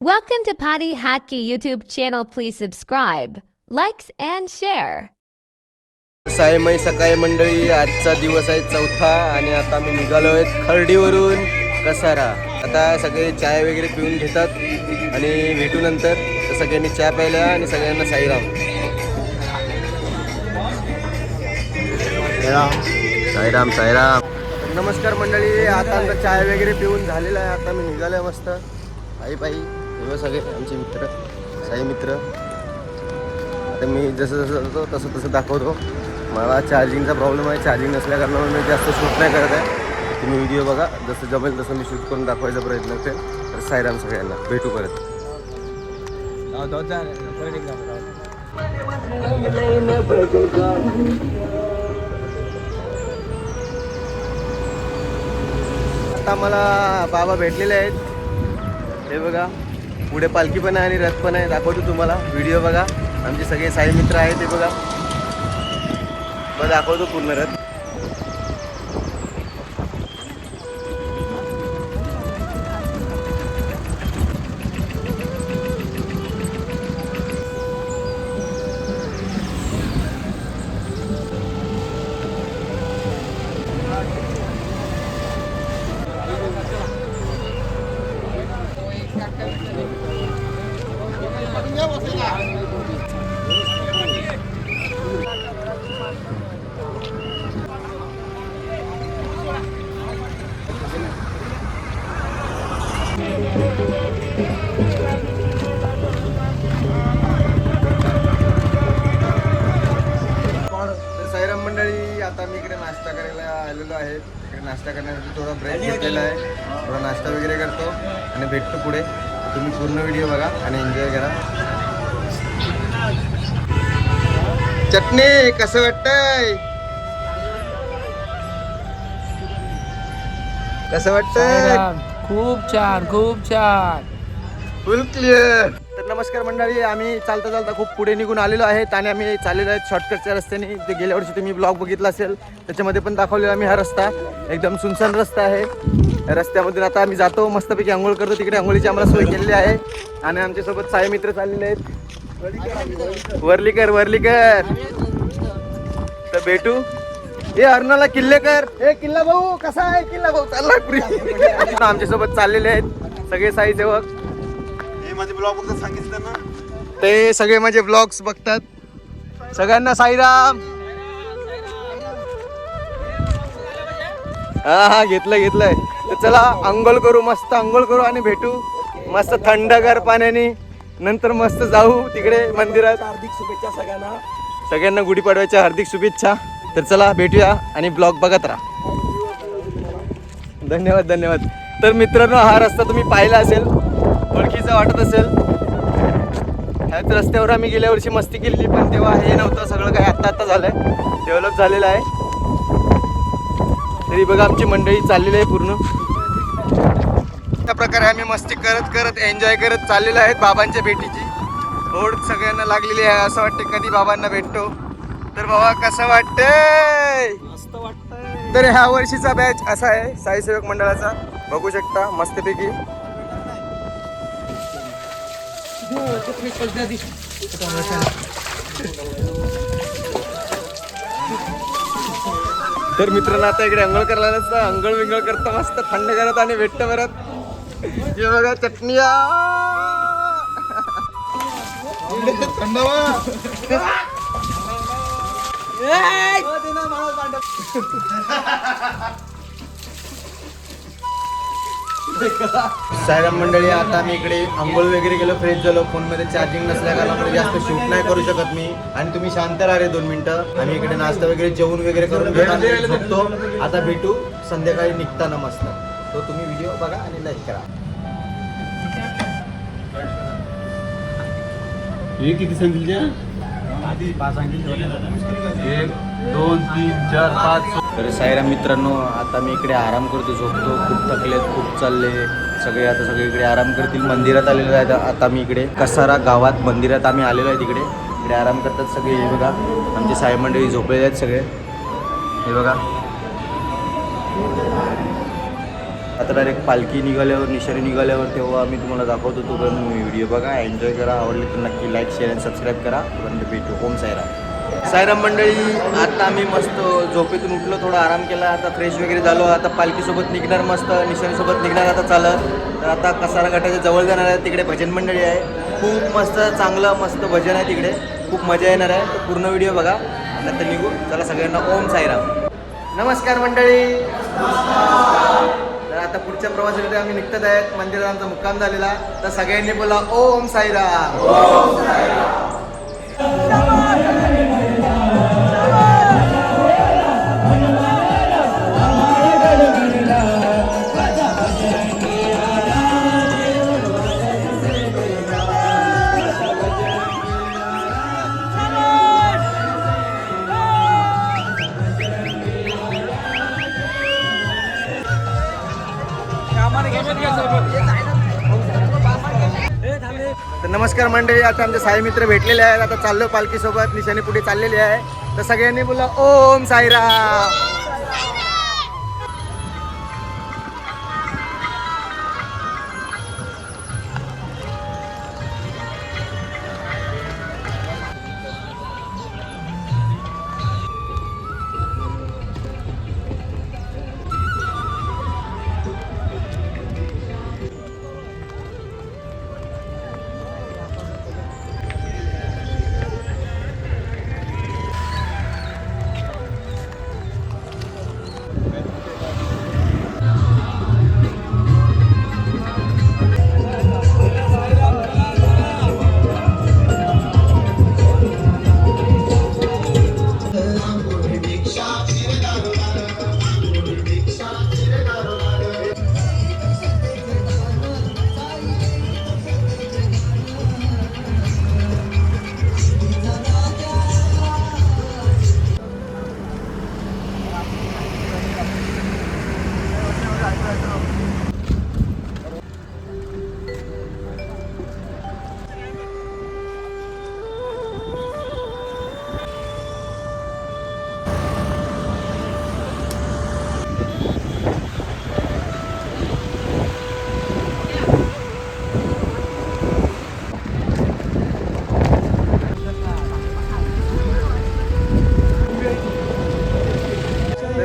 Welcome to Patty Hatke YouTube channel. Please subscribe, likes and share. सायमय सकाळी मंडळी, आजचा दिवस आहे चौथा आणि आता मी निघालो आहे खर्डीवरून कसारा. आता सगळे चाय वगैरे पिऊन घेतात आणि भेटू नंतर. तर सगळ्यांनी चहा प्यायला आणि सगळ्यांना साईराम. साईराम साईराम. नमस्कार मंडळी, आता आमचा चाय वगैरे पिऊन झालेला आहे. आता मी निघालो आहे मस्त आई पायी. हे सगळे आमचे मित्र, साई मित्र. आता मी जसं जातो तसं तसं दाखवतो. मला चार्जिंगचा प्रॉब्लेम आहे, चार्जिंग नसल्या कारणामुळे मी जास्त शूट नाही करत आहे. तुम्ही व्हिडिओ बघा, जसं जमेल तसं मी शूट करून दाखवायचा प्रयत्न करते. तर साईराम सगळ्यांना, भेटू परत. आता मला बाबा भेटलेले आहेत. हे बघा, पुढे पालखी पण आहे आणि रथ पण आहे. दाखवतो तुम्हाला, व्हिडिओ बघा. आमचे सगळे साई मित्र आहेत, ते बघा. मग दाखवतो पूर्ण रथ. साईराम मंडळी, आता मी इकडे नाश्ता करायला आलेलो आहे. इकडे नाश्ता करण्यासाठी थोडा ब्रेक घेतलेला आहे. थोडा नाश्ता वगैरे करतो आणि भेटतो पुढे. तुम्ही पूर्ण व्हिडिओ बघा आणि एन्जॉय करा. चटणी कसं वाटतंय? कसं वाटतंय? खूप छान, खूप छान. फुल क्लिअर. तर नमस्कार मंडळी, आम्ही चालता चालता खूप पुढे निघून आलेलो आहेत आणि आम्ही चाललेलो आहेत शॉर्टकटच्या रस्त्याने. ते गेल्या वर्षी तुम्ही ब्लॉग बघितला असेल, त्याच्यामध्ये पण दाखवलेला आम्ही. हा रस्ता एकदम सुनसान रस्ता आहे. या रस्त्यामधून आता आम्ही जातो, मस्तपैकी आंघोळ करतो. तिकडे आंघोळीची आम्हाला सोय केलेली आहे आणि आमच्यासोबत साई मित्र चाललेले आहेत. वर्लीकर तर भेटू. हे अर्नाला किल्लेकर, हे किल्ला भाऊ कसा आहे? किल्ला भाऊ चालला पुरी. आमच्यासोबत चाललेले आहेत सगळे साई सेवक. माझे ब्लॉग बघतात, सांगितलं ना, ते सगळे माझे ब्लॉग्स बघतात. सगळ्यांना साईराम. हा घेतलंय. तर चला अंघोळ करू, मस्त अंघोळ करू आणि भेटू मस्त थंडगार पाण्याने. नंतर मस्त जाऊ तिकडे मंदिरात. हार्दिक शुभेच्छा सगळ्यांना. सगळ्यांना गुढीपाडव्याच्या हार्दिक शुभेच्छा. तर चला भेटूया आणि ब्लॉग बघत राहा. धन्यवाद. तर मित्रांनो, हा रस्ता तुम्ही पाहिला असेल, ओळखीचा वाटत असेल. ह्याच रस्त्यावर आम्ही गेल्या वर्षी मस्ती केलेली, पण तेव्हा हे नव्हतं. सगळं काही आत्ता झालंय, डेव्हलप झालेलं आहे. तरी बघा आमची मंडळी चाललेली आहे पूर्ण. त्या प्रकारे आम्ही मस्ती करत एन्जॉय करत चाललेलो आहेत. बाबांच्या भेटीची ओढ सगळ्यांना लागलेली आहे. असं वाटतं कधी बाबांना भेटतो. तर बाबा कसं वाटतंय? मस्त वाटतंय. तर ह्या वर्षीचा बॅच असा आहे साई सेवक मंडळाचा, बघू शकता मस्तपैकी. तर मित्रांनो, आता इकडे अंघोळ करायला नसतं, अंघोळ विंगळ करतं मस्त थंड करत आणि भेटतं परत. हे बघा चटण्या. साईराम मंडळी, आता मी इकडे आंघोळ वगैरे गेलो, फ्रेश झालो. फोनमध्ये चार्जिंग नसल्या कारणामुळे जास्त शूट नाही करू शकत मी. आणि तुम्ही शांत राहा रे 2 मिनिटं. आम्ही इकडे नाश्ता वगैरे जेवण वगैरे करून झोपतो. आता भेटू संध्याकाळी निघताना मस्त. तो तुम्ही व्हिडिओ बघा आणि लाईक करा. हे किती सांगितले? 1 2 3 4 5. तर साईराम मित्रांनो, आता मी इकडे आराम करतो, झोपतो. खूप थकलेत, खूप चालले सगळे. आता सगळे इकडे आराम करतील. मंदिरात आलेलो आहे आता मी इकडे कसारा गावात मंदिरात आम्ही आलेलो आहे. इकडे आराम करतात सगळे. हे बघा आमचे साई मंडळी झोपलेले आहेत सगळे. हे बघा आता डायरेक्ट पालखी निघाल्यावर निशाणी निघाल्यावर तेव्हा मी तुम्हाला दाखवतो. तो पण व्हिडिओ बघा, एन्जॉय करा. आवडले तर नक्की लाईक शेअर आणि सबस्क्राईब करा. पण भेटू. ओम साईराम. साईराम मंडळी, आता आम्ही मस्त झोपेतून उठलो, थोडा आराम केला, आता फ्रेश वगैरे झालो. आता पालखीसोबत निघणार, मस्त निशाणीसोबत निघणार आता चालत. तर आता कसारा घाटाच्या जवळ जाणार आहे. तिकडे भजन मंडळी आहे, खूप मस्त चांगलं मस्त भजन आहे तिकडे, खूप मजा येणार आहे. तर पूर्ण व्हिडिओ बघा. नंतर निघू. चला सगळ्यांना ओम साईराम. नमस्कार मंडळी. तर आता पुढच्या प्रवासासाठी आम्ही निघत आहेत. मंदिरात आमचा मुक्काम झालेला. तर सगळ्यांनी बोला ओम साईराम. ओम साईराम. तर नमस्कार मंडळी, आता आमचे साई मित्र भेटलेले आहेत. आता चाललो पालखीसोबत, निशाणी पुढे चाललेली आहे. तर सगळ्यांनी बोला ओम साईराम.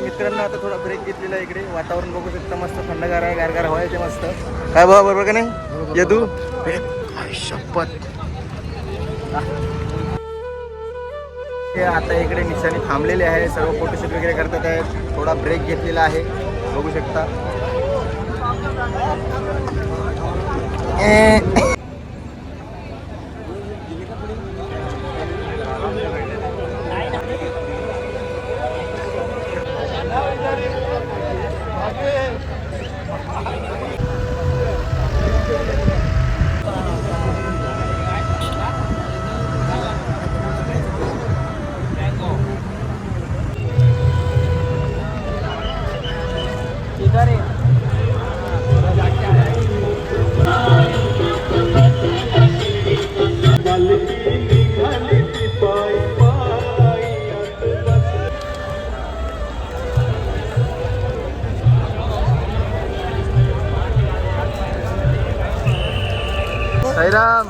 मित्रांनो आता थोडा ब्रेक घेतलेला आहे. इकडे वातावरण बघू शकता, मस्त थंडगार आहे, गारगार हवा आहे ते मस्त. काय बाबा बरोबर का नाही यदू? शपथ. आता इकडे निशाणी थांबलेले आहे, सर्व फोटोशूट वगैरे करतात आहेत. थोडा ब्रेक घेतलेला आहे, बघू शकता. साईराम.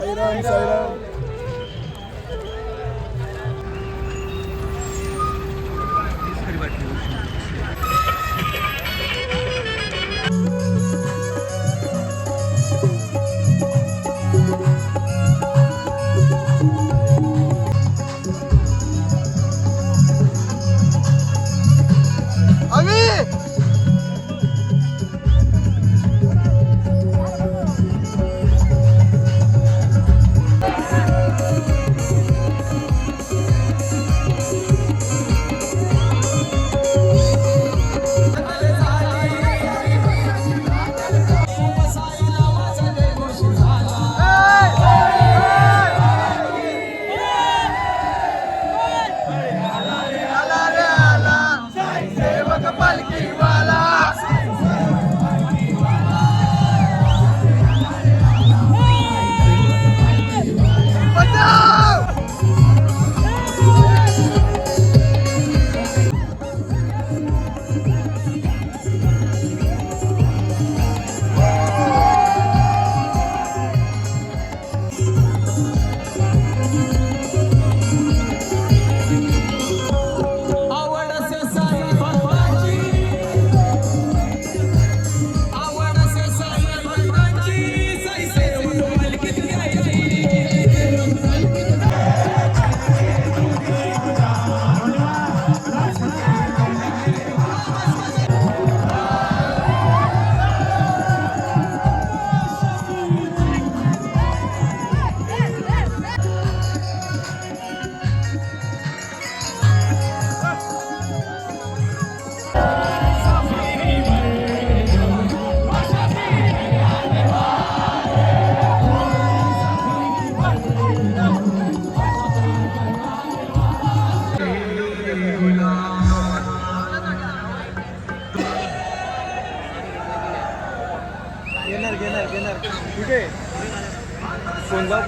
फोन जाऊ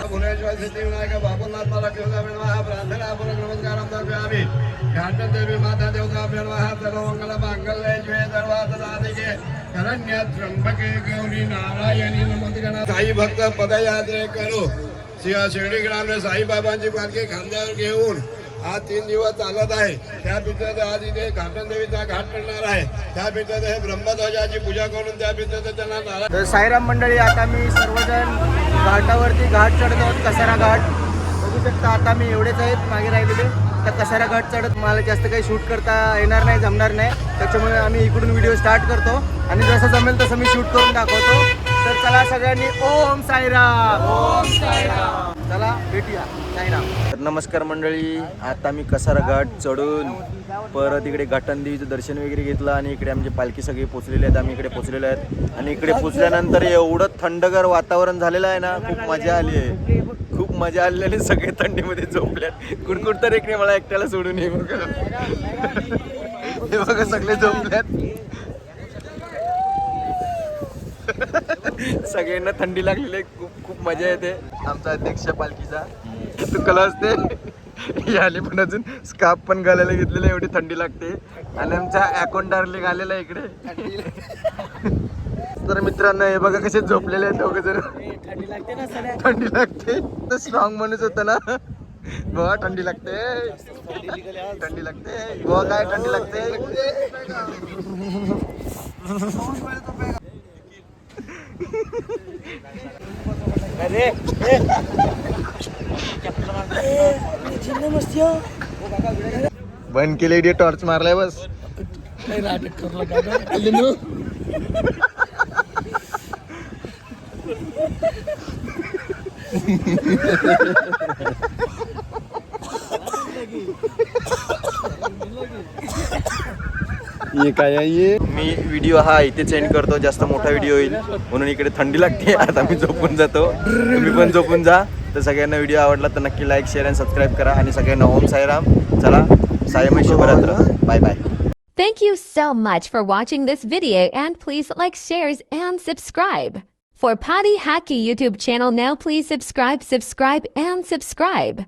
भुवनेश्वर सिद्धिविनायक बाबूनाथ मला देवता नमः प्रार्थना पूर्वक नमस्कार आम्ही घाट देवी माता देवता नमः सर्वमंगल मांगल्ये शिवे सर्वार्थ साधिके शरण्य त्र्यंबके गौरी नारायणी नमोस्तुते साई भक्त पदयात्रे करू शिर्डी ग्रामने साईबाबांची पालखी खांद्यावर घेऊन आज 3 दिवस चालत आहे. त्या पित्यात आज इथे घाटन देवीचा घाट पडणार आहे. त्या पित्यात हे ब्रह्मध्वजाची पूजा करून त्या पित्यात त्यांना नारायण. तर साईराम मंडळी, आता मी सर्वजण घाटावरती घाट चढत आहोत, कसारा घाट बघू शकता. आता मी एवढेच आहेत मागे राहिलेले. तर कसारा घाट चढत मला जास्त काही शूट करता येणार नाही, जमणार नाही. त्याच्यामुळे आम्ही इकडून व्हिडिओ स्टार्ट करतो आणि जसं जमेल तसं मी शूट करून दाखवतो. तर चला सगळ्यांनी ओम साईराम. ओम साईराम. चला भेटूया. साईराम. तर नमस्कार मंडळी, आता मी कसारा घाट चढून परत इकडे घाटनदेवीचं दर्शन वगैरे घेतलं आणि इकडे आमची पालखी सगळी पोचलेली आहेत. आम्ही इकडे पोचलेलो आहेत आणि इकडे पोचल्यानंतर एवढं थंडगार वातावरण झालेलं आहे ना, खूप मजा आली आहे. खूप मजा आली आणि सगळे थंडीमध्ये झोपल्यात. कुडकुड तर एक नाही, मला एकट्याला सोडून हे बघा. हे बघा सगळे झोपल्यात. सगळ्यांना थंडी लागलेली आहे. खूप खूप मजा येते. आमचा अध्यक्ष पालखीचा तू कला असते याले पण अजून स्कार्फ पण घालायला घेतलेला, एवढी थंडी लागते. आणि आमचा अकाउंट डार्लिंग आलेला आहे इकडे. तर मित्रांनो हे बघा कसे झोपलेले आहेत दोघे जण. थंडी लागते तर स्ट्रॉंग माणूस होता ना. बघा थंडी लागते, थंडी लागते. बघा काय थंडी लागते. बंद केले टॉर्च मारलाय बस. ये काय आहे? मी व्हिडिओ हा इथे सेंड करतो, जास्त मोठा व्हिडिओ होईल म्हणून. इकडे थंडी लागते, आता मी झोपून जातो. तुम्ही पण झोपून जा. तर सगळ्यांना व्हिडिओ आवडला तर नक्की लाईक, शेअर आणि सबस्क्राईब करा. आणि सगळ्यांना ओम साईराम. चला, साईमय शुभरात्र. Bye bye. Thank you so much for watching this video and please like, shares and subscribe. For Patty Hackey YouTube channel now please subscribe and subscribe.